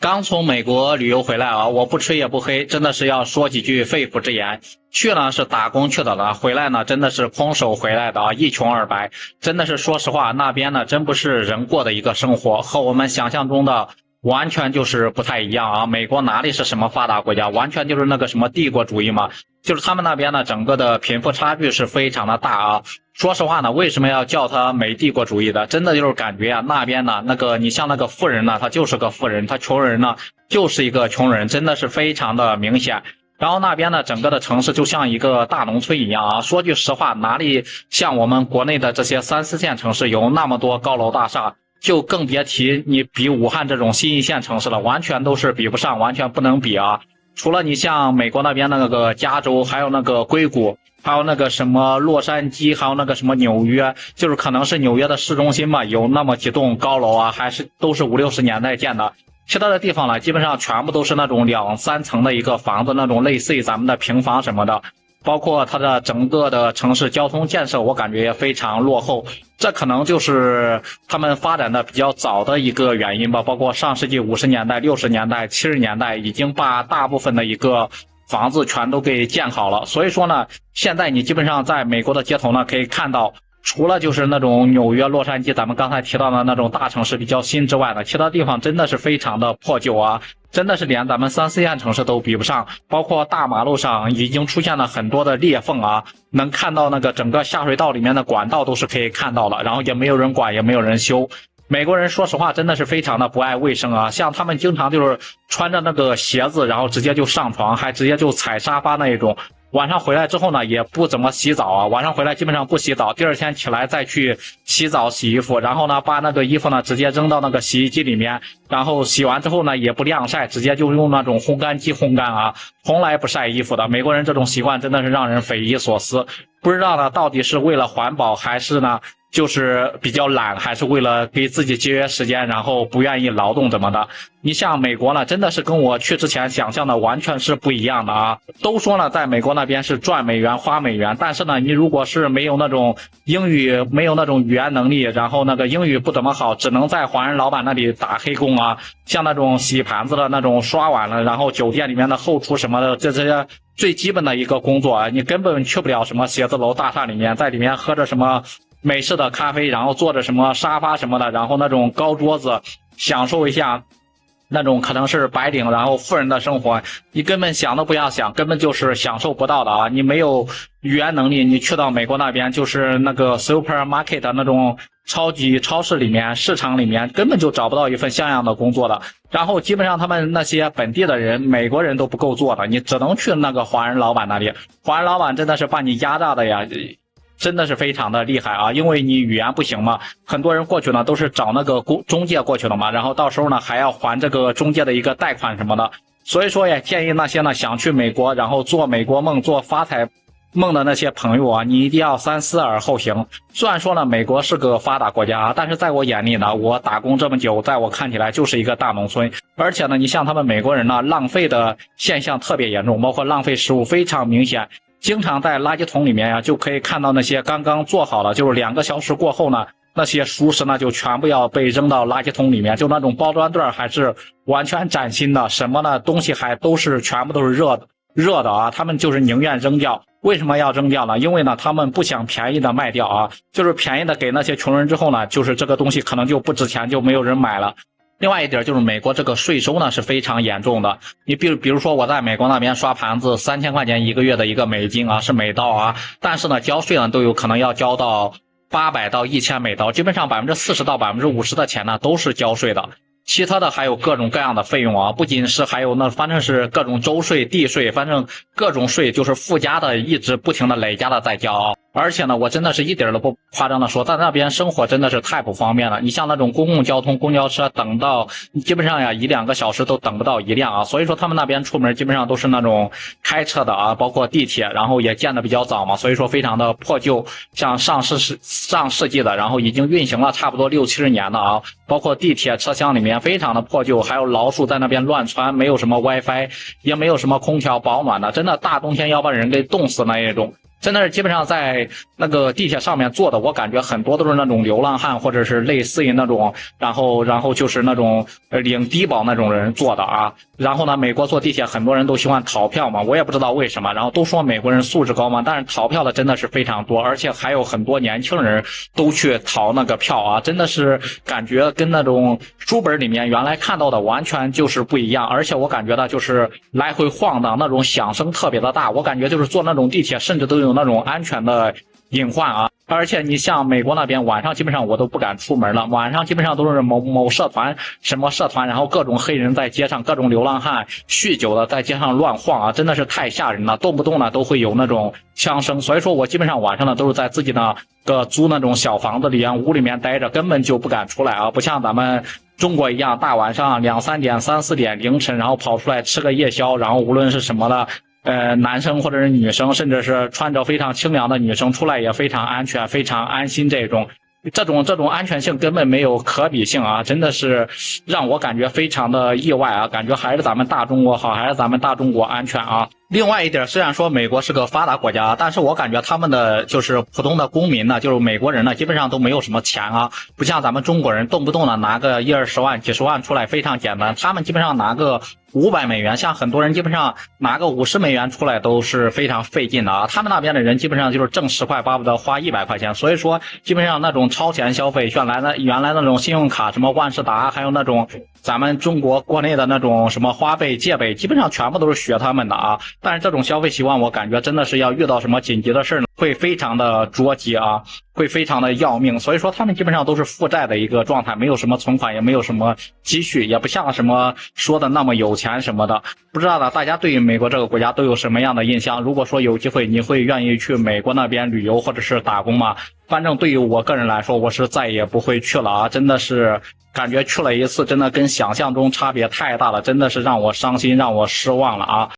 刚从美国旅游回来啊，我不吹也不黑，真的是要说几句肺腑之言。去呢是打工去的了，回来呢真的是空手回来的啊，一穷二白。真的是说实话，那边呢真不是人过的一个生活，和我们想象中的完全就是不太一样啊。美国哪里是什么发达国家，完全就是那个什么帝国主义嘛，就是他们那边呢整个的贫富差距是非常的大啊。说实话呢，为什么要叫他美帝国主义的？真的就是感觉啊，那边呢，你像那个富人呢，他就是个富人，他穷人呢就是一个穷人，真的是非常的明显。然后那边呢，整个的城市就像一个大农村一样啊。说句实话，哪里像我们国内的这些3、4线城市有那么多高楼大厦，就更别提你比武汉这种新一线城市了，完全都是比不上，完全不能比啊。除了你像美国那边那个加州，还有那个硅谷，还有那个什么洛杉矶，还有那个什么纽约，就是可能是纽约的市中心嘛，有那么几栋高楼啊，还是都是50、60年代建的。其他的地方呢，基本上全部都是那种2、3层的一个房子，那种类似于咱们的平房什么的。包括它的整个的城市交通建设，我感觉也非常落后，这可能就是他们发展的比较早的一个原因吧。包括上世纪50年代、60年代、70年代，已经把大部分的一个房子全都给建好了。所以说呢，现在你基本上在美国的街头呢，可以看到，除了就是那种纽约、洛杉矶，咱们刚才提到的那种大城市比较新之外呢，其他地方真的是非常的破旧啊。真的是连咱们3、4线城市都比不上，包括大马路上已经出现了很多的裂缝啊，能看到那个整个下水道里面的管道都是可以看到了，然后也没有人管，也没有人修。美国人说实话真的是非常的不爱卫生啊，像他们经常就是穿着那个鞋子，然后直接就上床，还直接就踩沙发那一种。晚上回来之后呢，也不怎么洗澡啊，晚上回来基本上不洗澡，第二天起来再去洗澡洗衣服，然后呢把那个衣服呢直接扔到那个洗衣机里面，然后洗完之后呢也不晾晒，直接就用那种烘干机烘干啊，从来不晒衣服的。美国人这种习惯真的是让人匪夷所思，不知道呢到底是为了环保，还是呢就是比较懒，还是为了给自己节约时间，然后不愿意劳动怎么的。你像美国呢，真的是跟我去之前想象的完全是不一样的啊。都说呢在美国那边是赚美元花美元，但是呢你如果是没有那种英语，没有那种语言能力，然后那个英语不怎么好，只能在华人老板那里打黑工啊，像那种洗盘子的那种刷碗了，然后酒店里面的后厨什么的，这些最基本的一个工作啊，你根本去不了什么写字楼大厦里面，在里面喝着什么美式的咖啡，然后坐着什么沙发什么的，然后那种高桌子享受一下那种可能是白领然后富人的生活，你根本想都不要想，根本就是享受不到的啊！你没有语言能力，你去到美国那边就是那个 supermarket 那种超级超市里面、市场里面，根本就找不到一份像样的工作的。然后基本上他们那些本地的人，美国人都不够做的，你只能去那个华人老板那里。华人老板真的是把你压榨的呀！真的是非常的厉害啊，因为你语言不行嘛，很多人过去呢都是找那个中介过去的嘛，然后到时候呢还要还这个中介的一个贷款什么的。所以说也建议那些呢想去美国，然后做美国梦、做发财梦的那些朋友啊，你一定要三思而后行。虽然说呢美国是个发达国家啊，但是在我眼里呢，我打工这么久，在我看起来就是一个大农村。而且呢你像他们美国人呢，浪费的现象特别严重，包括浪费食物非常明显，经常在垃圾桶里面呀，就可以看到那些刚刚做好了，就是2个小时过后呢，那些熟食呢就全部要被扔到垃圾桶里面，就那种包装袋还是完全崭新的，什么呢东西还都是全部都是热的啊，他们就是宁愿扔掉。为什么要扔掉呢？因为呢他们不想便宜的卖掉啊，就是便宜的给那些穷人之后呢，就是这个东西可能就不值钱，就没有人买了。另外一点就是美国这个税收呢是非常严重的，你比如说我在美国那边刷盘子，3000块钱一个月的一个美金啊，是美刀啊，但是呢交税呢都有可能要交到800到1000美刀，基本上40%到50%的钱呢都是交税的。其他的还有各种各样的费用啊，不仅是还有反正是各种州税、地税，反正各种税就是附加的，一直不停的累加的在交啊。而且呢，我真的是一点都不夸张的说，在那边生活真的是太不方便了。你像那种公共交通、公交车，等到基本上呀1、2个小时都等不到一辆啊。所以说他们那边出门基本上都是那种开车的啊，包括地铁，然后也建的比较早嘛，所以说非常的破旧。像上世纪的，然后已经运行了差不多60、70年了啊，包括地铁车厢里面非常的破旧，还有老鼠在那边乱窜，没有什么 WiFi， 也没有什么空调保暖的，真的大冬天要把人给冻死那一种。真的是基本上在那个地铁上面坐的，我感觉很多都是那种流浪汉，或者是类似于那种，然后就是那种领低保那种人坐的啊。然后呢，美国坐地铁很多人都喜欢逃票嘛，我也不知道为什么。然后都说美国人素质高嘛，但是逃票的真的是非常多，而且还有很多年轻人都去逃那个票啊，真的是感觉跟那种书本里面原来看到的完全就是不一样。而且我感觉到就是来回晃荡那种响声特别的大，我感觉就是坐那种地铁甚至都有那种安全的隐患啊。而且你像美国那边晚上基本上我都不敢出门了，晚上基本上都是某社团什么社团，然后各种黑人在街上，各种流浪汉酗酒的在街上乱晃啊，真的是太吓人了，动不动呢都会有那种枪声。所以说我基本上晚上呢都是在自己的租那种小房子里屋里面待着，根本就不敢出来啊，不像咱们中国一样大晚上2、3点、3、4点凌晨，然后跑出来吃个夜宵，然后无论是什么的男生或者是女生，甚至是穿着非常清凉的女生出来也非常安全、非常安心，这种安全性根本没有可比性啊！真的是让我感觉非常的意外啊！感觉还是咱们大中国好，还是咱们大中国安全啊！另外一点，虽然说美国是个发达国家，但是我感觉他们的就是普通的公民呢，就是美国人呢，基本上都没有什么钱啊，不像咱们中国人动不动呢拿个10-20万、几十万出来非常简单，他们基本上拿个500美元，像很多人基本上拿个50美元出来都是非常费劲的啊。他们那边的人基本上就是挣10块巴不得花100块钱，所以说基本上那种超前消费，原来那种信用卡什么万事达，还有那种咱们中国国内的那种什么花呗、借呗，基本上全部都是学他们的啊。但是这种消费习惯，我感觉真的是要遇到什么紧急的事呢，会非常的着急啊，会非常的要命。所以说他们基本上都是负债的一个状态，没有什么存款，也没有什么积蓄，也不像什么说的那么有钱什么的。不知道呢，大家对于美国这个国家都有什么样的印象？如果说有机会，你会愿意去美国那边旅游或者是打工吗？反正对于我个人来说，我是再也不会去了啊！真的是感觉去了一次，真的跟想象中差别太大了，真的是让我伤心，让我失望了啊！